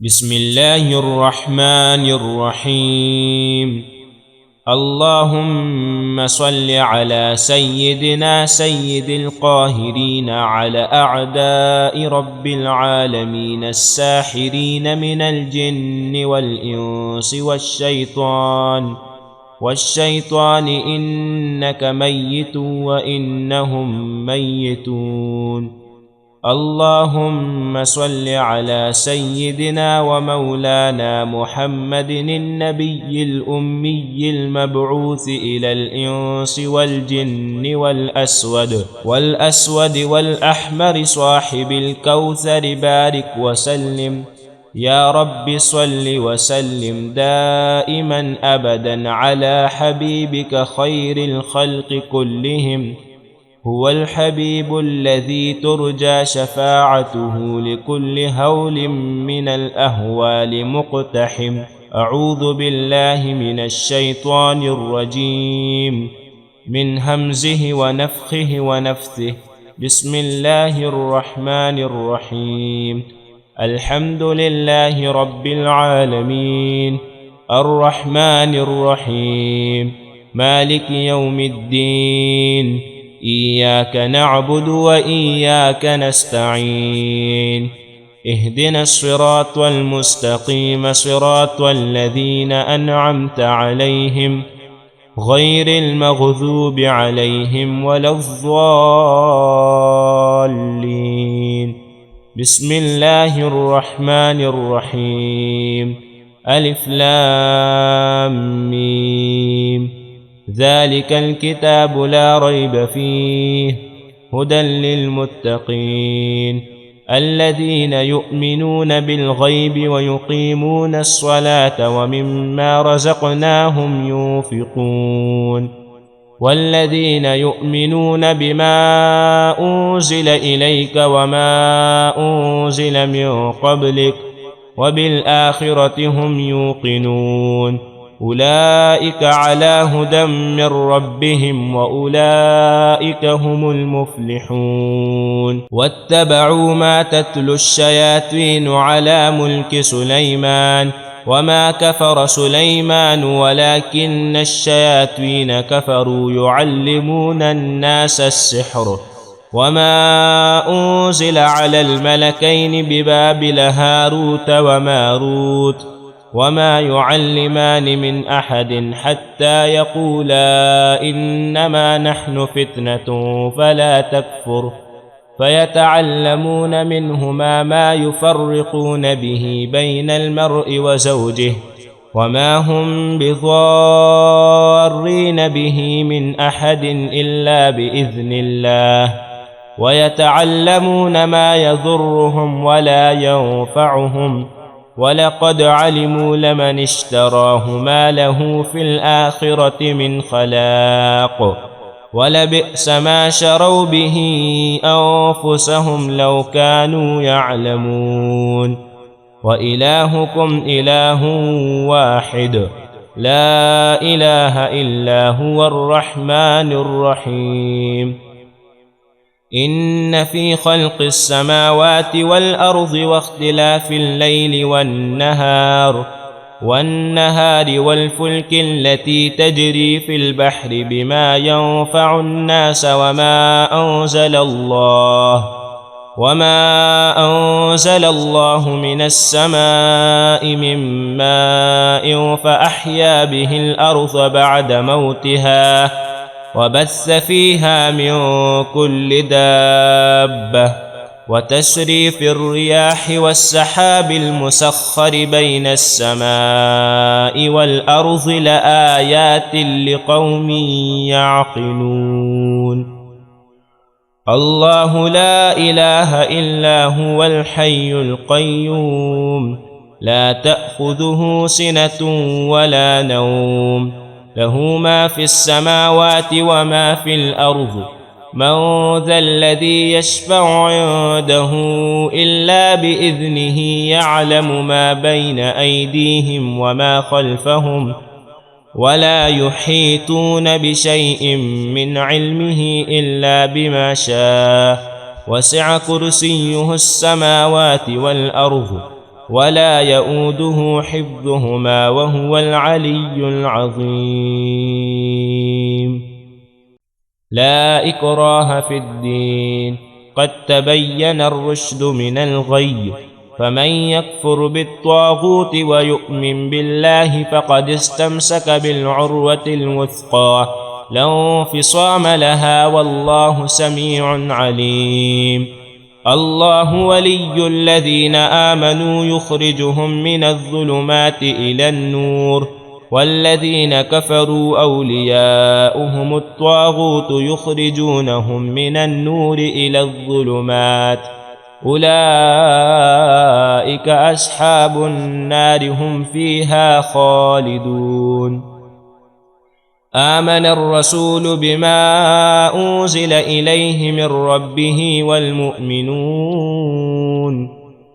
بسم الله الرحمن الرحيم. اللهم صل على سيدنا سيد القاهرين على أعداء رب العالمين الساحرين من الجن والإنس والشيطان إنك ميت وإنهم ميتون. اللهم صل على سيدنا ومولانا محمد النبي الأمي المبعوث إلى الإنس والجن والأسود والأحمر صاحب الكوثر، بارك وسلم يا رب. صل وسلم دائما أبدا على حبيبك خير الخلق كلهم، هو الحبيب الذي ترجى شفاعته لكل هول من الأهوال مقتحم. أعوذ بالله من الشيطان الرجيم، من همزه ونفخه ونفثه. بسم الله الرحمن الرحيم. الحمد لله رب العالمين، الرحمن الرحيم، مالك يوم الدين. إياك نعبد وإياك نستعين. اهدنا الصراط المستقيم، صراط الذين أنعمت عليهم غير المغضوب عليهم ولا الضالين. بسم الله الرحمن الرحيم. ألف لام ميم. ذلك الكتاب لا ريب فيه، هدى للمتقين الذين يؤمنون بالغيب ويقيمون الصلاة ومما رزقناهم ينفقون. والذين يؤمنون بما أنزل إليك وما أنزل من قبلك وبالآخرة هم يوقنون. أولئك على هدى من ربهم وأولئك هم المفلحون. واتبعوا ما تتلو الشياطين على ملك سليمان، وما كفر سليمان ولكن الشياطين كفروا يعلمون الناس السحر. وما أنزل على الملكين ببابل هاروت وماروت وما يعلمان من أحد حتى يقولا إنما نحن فتنة فلا تكفر، فيتعلمون منهما ما يفرقون به بين المرء وزوجه، وما هم بضارين به من أحد إلا بإذن الله، ويتعلمون ما يضرهم ولا ينفعهم، ولقد علموا لمن اشتراه ما له في الآخرة من خلاق، ولبئس ما شروا به أنفسهم لو كانوا يعلمون. وإلهكم إله واحد، لا إله إلا هو الرحمن الرحيم. إن في خلق السماوات والأرض واختلاف الليل والنهار والفلك التي تجري في البحر بما ينفع الناس وما أنزل الله من السماء من ماء فأحيا به الأرض بعد موتها وبث فيها من كل دابة، وتسريف الرياح والسحاب المسخر بين السماء والأرض لآيات لقوم يعقلون. الله لا إله إلا هو الحي القيوم، لا تأخذه سنة ولا نوم، له ما في السماوات وما في الأرض. من ذا الذي يشفع عنده إلا بإذنه، يعلم ما بين أيديهم وما خلفهم، ولا يحيطون بشيء من علمه إلا بما شاء، وسع كرسيه السماوات والأرض ولا يؤوده حفظهما وهو العلي العظيم. لا إكراه في الدين، قد تبين الرشد من الغي، فمن يكفر بالطاغوت ويؤمن بالله فقد استمسك بالعروة الوثقى لا انفصام لها، والله سميع عليم. الله ولي الذين آمنوا يخرجهم من الظلمات إلى النور، والذين كفروا أولياؤهم الطاغوت يخرجونهم من النور إلى الظلمات، أولئك أصحاب النار هم فيها خالدون. آمن الرسول بما أنزل إليه من ربه والمؤمنون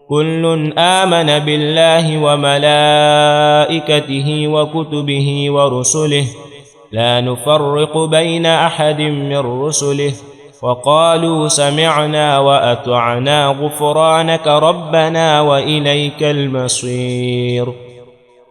كل آمن بالله وملائكته وكتبه ورسله لا نفرق بين أحد من رسله، وقالوا سمعنا وأطعنا غفرانك ربنا وإليك المصير.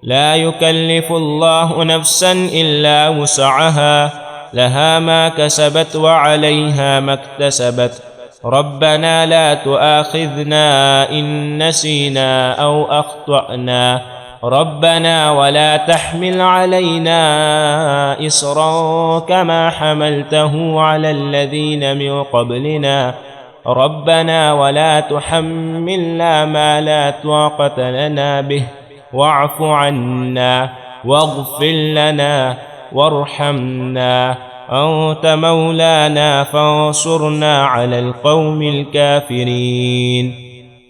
لا يكلف الله نفسا إلا وسعها، لها ما كسبت وعليها ما اكتسبت، ربنا لا تؤاخذنا إن نسينا أو أخطأنا، ربنا ولا تحمل علينا إصرا كما حملته على الذين من قبلنا، ربنا ولا تحملنا ما لا طاقة لنا به، واعف عنا واغفر لنا وارحمنا، أنت مولانا فانصرنا على القوم الكافرين.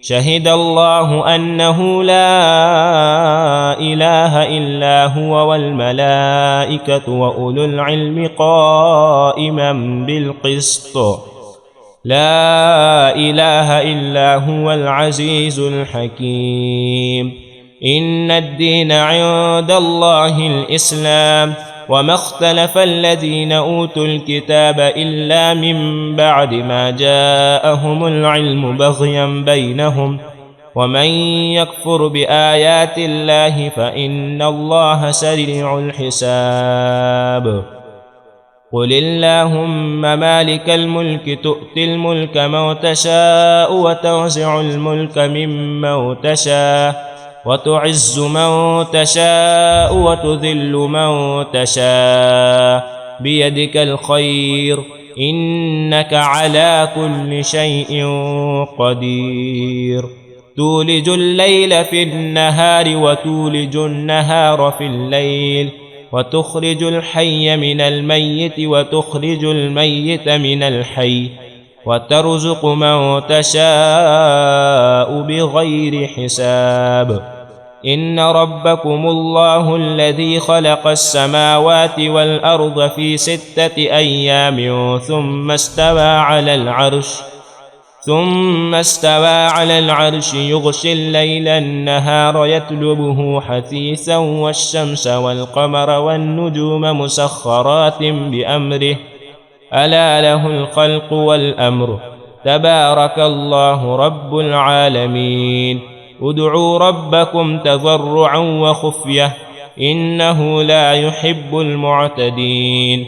شهد الله أنه لا إله إلا هو والملائكة وأولو العلم قائما بالقسط، لا إله إلا هو العزيز الحكيم. إن الدين عند الله الإسلام، وما اختلف الذين أوتوا الكتاب إلا من بعد ما جاءهم العلم بغيا بينهم، ومن يكفر بآيات الله فإن الله سريع الحساب. قل اللهم مالك الملك تؤتي الملك من تشاء وتنزع الملك ممن تشاء، وتعز من تشاء وتذل من تشاء، بيدك الخير إنك على كل شيء قدير. تولج الليل في النهار وتولج النهار في الليل، وتخرج الحي من الميت وتخرج الميت من الحي، وترزق من تشاء بغير حساب. إن ربكم الله الذي خلق السماوات والأرض في 6 أيام ثم استوى على العرش يغشي الليل النهار يطلبه حثيثا، والشمس والقمر والنجوم مسخرات بأمره، ألا له الخلق والأمر، تبارك الله رب العالمين. ادعوا ربكم تضرعا وخفية إنه لا يحب المعتدين.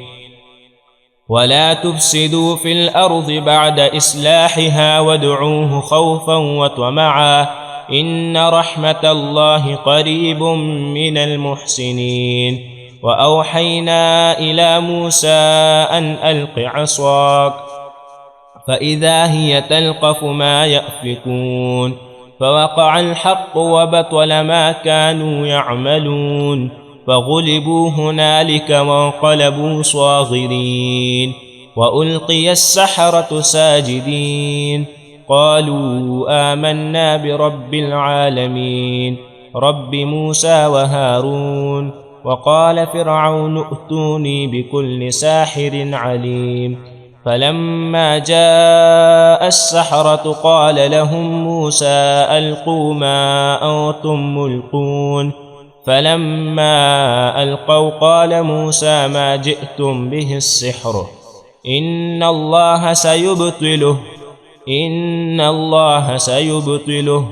ولا تفسدوا في الأرض بعد إصلاحها وادعوه خوفا وطمعا إن رحمة الله قريب من المحسنين. وأوحينا إلى موسى أن ألق عصاك فإذا هي تلقف ما يأفكون، فوقع الحق وبطل ما كانوا يعملون، فغلبوا هنالك وانقلبوا صاغرين، وألقي السحرة ساجدين، قالوا آمنا برب العالمين رب موسى وهارون. وقال فرعون ائتوني بكل ساحر عليم. فلما جاء السحرة قال لهم موسى ألقوا ما أنتم ملقون، فلما ألقوا قال موسى ما جئتم به السحر، إن الله سيبطله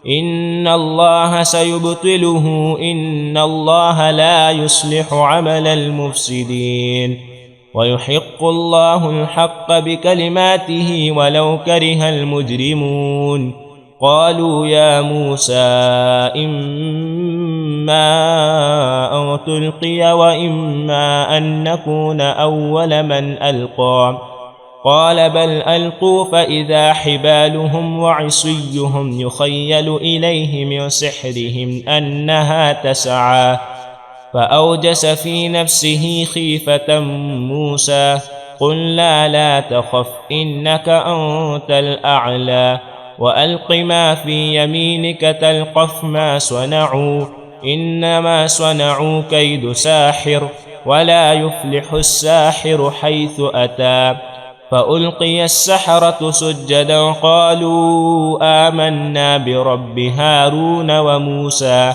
إن الله سيبطله إن الله لا يصلح عمل المفسدين ويحق الله الحق بكلماته ولو كره المجرمون قالوا يا موسى إما أن تلقي وإما أن نكون أول من ألقى قال بل ألقوا فإذا حبالهم وعصيهم يخيل إليه من سحرهم أنها تسعى فأوجس في نفسه خيفة موسى قلنا لا تخف إنك أنت الأعلى وألق ما في يمينك تلقف ما صنعوا إنما صنعوا كيد ساحر ولا يفلح الساحر حيث أتى فألقي السحرة سجدا قالوا آمنا برب هارون وموسى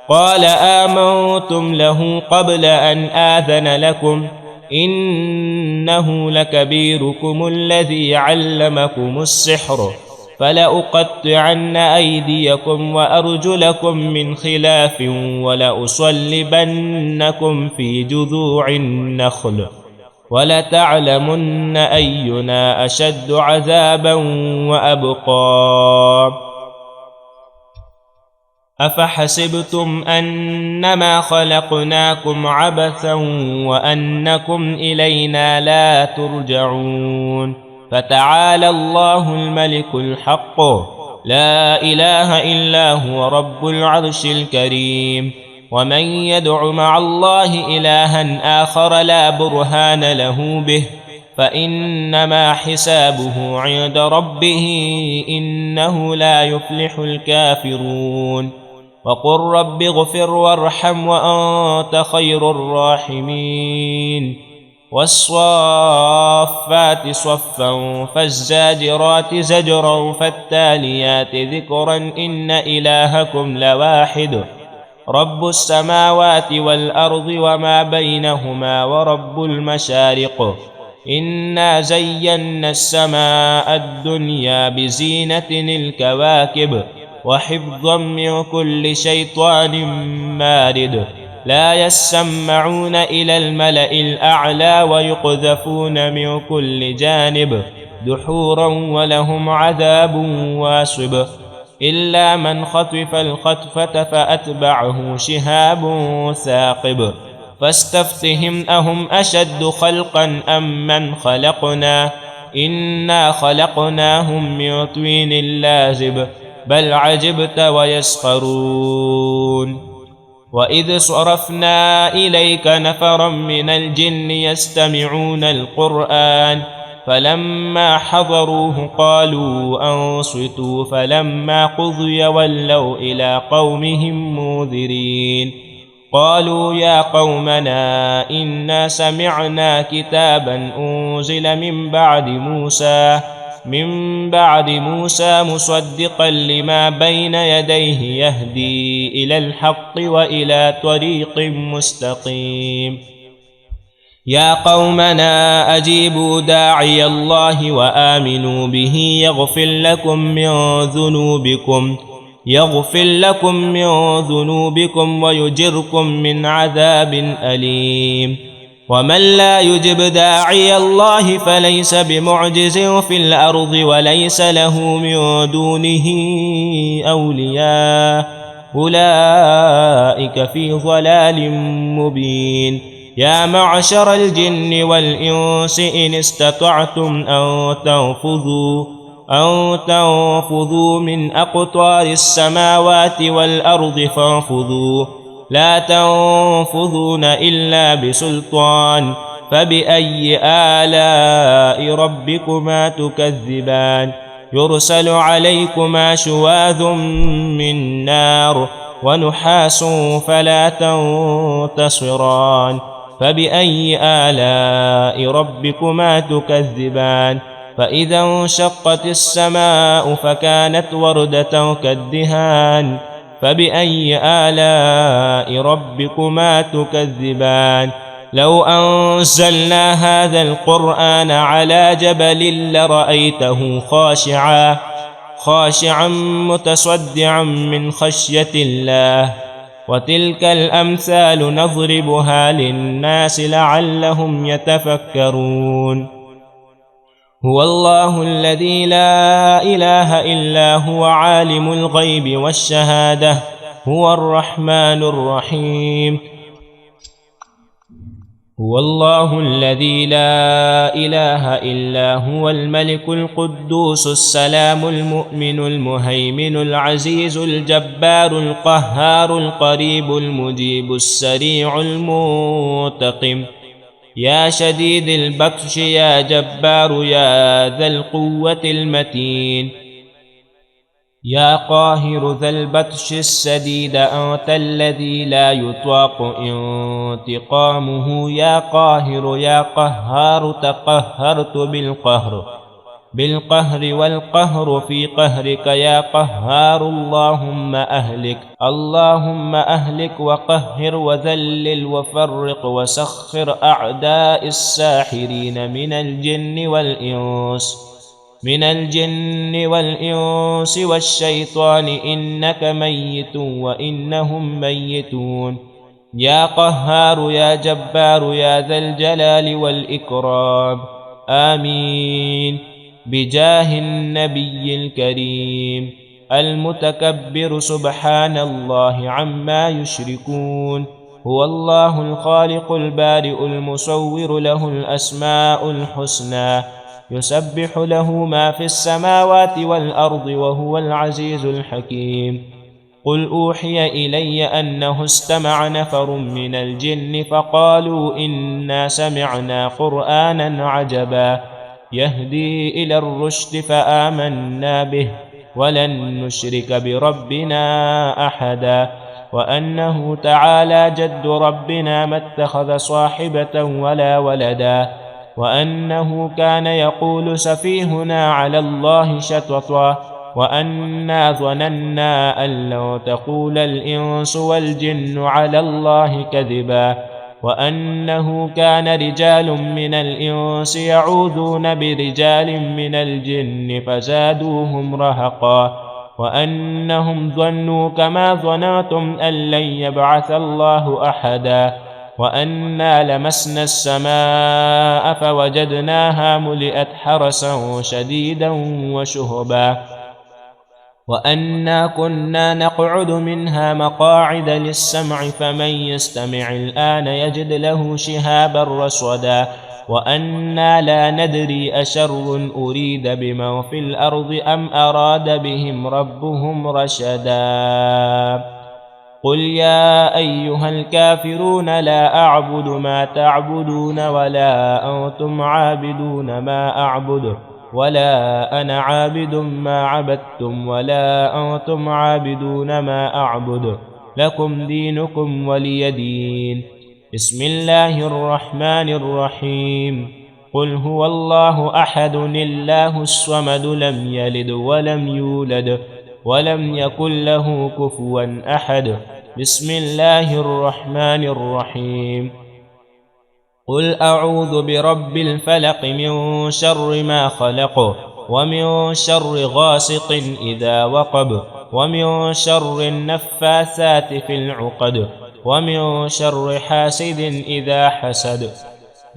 قال آمنتم له قبل أن آذن لكم إنه لكبيركم الذي علمكم السحر فلأقطعن أيديكم وأرجلكم من خلاف ولأصلبنكم في جذوع النخل ولتعلمن أينا أشد عذابا وأبقى أفحسبتم أنما خلقناكم عبثا وأنكم إلينا لا ترجعون فتعالى الله الملك الحق لا إله إلا هو رب العرش الكريم ومن يدع مع الله إلها آخر لا برهان له به فإنما حسابه عند ربه إنه لا يفلح الكافرون وقل رب اغفر وارحم وأنت خير الراحمين والصافات صفا فالزاجرات زجرا فالتاليات ذكرا إن إلهكم لواحد رب السماوات والأرض وما بينهما ورب المشارق إنا زينا السماء الدنيا بزينة الكواكب وحفظا من كل شيطان مارد لا يسمعون إلى الملأ الأعلى ويقذفون من كل جانب دحورا ولهم عذاب واصب إلا من خطف الخطفة فأتبعه شهاب ثاقب فاستفتهم أهم أشد خلقا أم من خلقنا إنا خلقناهم من طين لازب بل عجبت ويسخرون وإذ صرفنا إليك نفرا من الجن يستمعون القرآن فلما حضروه قالوا أنصتوا فلما قضي ولوا إلى قومهم منذرين قالوا يا قومنا إنا سمعنا كتابا أنزل من بعد موسى مصدقا لما بين يديه يهدي إلى الحق وإلى طريق مستقيم يا قومنا أجيبوا داعي الله وآمنوا به يغفر لكم من ذنوبكم ويجركم من عذاب أليم ومن لا يجب داعي الله فليس بمعجز في الأرض وليس له من دونه أولياء أولئك في ضلال مبين يا معشر الجن والإنس إن استطعتم أن تنفذوا من أقطار السماوات والأرض فانفذوا لا تنفذون إلا بسلطان فبأي آلاء ربكما تكذبان يرسل عليكما شواذ من نار ونحاس فلا تنتصران فبأي آلاء ربكما تكذبان فإذا انشقت السماء فكانت وردة كالدهان فبأي آلاء ربكما تكذبان لو أنزلنا هذا القرآن على جبل لرأيته خاشعا متصدعا من خشية الله. وتلك الأمثال نضربها للناس لعلهم يتفكرون. هو الله الذي لا إله إلا هو عالم الغيب والشهادة هو الرحمن الرحيم. هو الله الذي لا إله إلا هو الملك القدوس السلام المؤمن المهيمن العزيز الجبار القهار القريب المجيب السريع المنتقم. يا شديد البطش يا جبار يا ذا القوة المتين. يا قاهر ذا البطش السديد أنت الذي لا يطاق انتقامه. يا قاهر يا قهار تقهرت بالقهر والقهر في قهرك يا قهار. اللهم أهلك وقهر وذلل وفرق وسخر أعداء الساحرين من الجن والإنس والشيطان إنك ميت وإنهم ميتون. يا قهار يا جبار يا ذا الجلال والإكرام. آمين. بجاه النبي الكريم المتكبر سبحان الله عما يشركون. هو الله الخالق البارئ المصور له الأسماء الحسنى يسبح له ما في السماوات والأرض وهو العزيز الحكيم. قل أوحي إلي أنه استمع نفر من الجن فقالوا إنا سمعنا قرآنا عجبا يهدي إلى الرشد فآمنا به ولن نشرك بربنا أحدا. وأنه تعالى جد ربنا ما اتخذ صاحبة ولا ولدا. وأنه كان يقول سفيهنا على الله شططا. وأنا ظننا أن لو تقول الإنس والجن على الله كذبا. وأنه كان رجال من الإنس يعوذون برجال من الجن فزادوهم رهقا. وأنهم ظنوا كما ظننتم أن لن يبعث الله أحدا. وأنا لمسنا السماء فوجدناها ملئت حرسا شديدا وشهبا. وأنا كنا نقعد منها مقاعد للسمع فمن يستمع الآن يجد له شهابا رصدا. وأنا لا ندري أشر أريد بمن في الأرض أم أراد بهم ربهم رشدا. قل يا أيها الكافرون لا أعبد ما تعبدون ولا أنتم عابدون ما أعبد ولا أنا عابد ما عبدتم ولا أنتم عابدون ما أعبد لكم دينكم ولي دين. بسم الله الرحمن الرحيم. قل هو الله أحد الله الصمد لم يلد ولم يولد ولم يكن له كفوا أحد. بسم الله الرحمن الرحيم. قل أعوذ برب الفلق من شر ما خلق ومن شر غاسق إذا وقب ومن شر النفاثات في العقد ومن شر حاسد إذا حسد.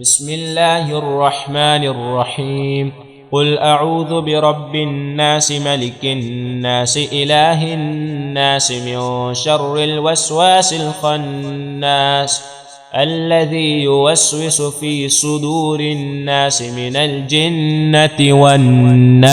بسم الله الرحمن الرحيم. قل أعوذ برب الناس ملك الناس إله الناس من شر الوسواس الخناس الذي يوسوس في صدور الناس من الجنة والناس.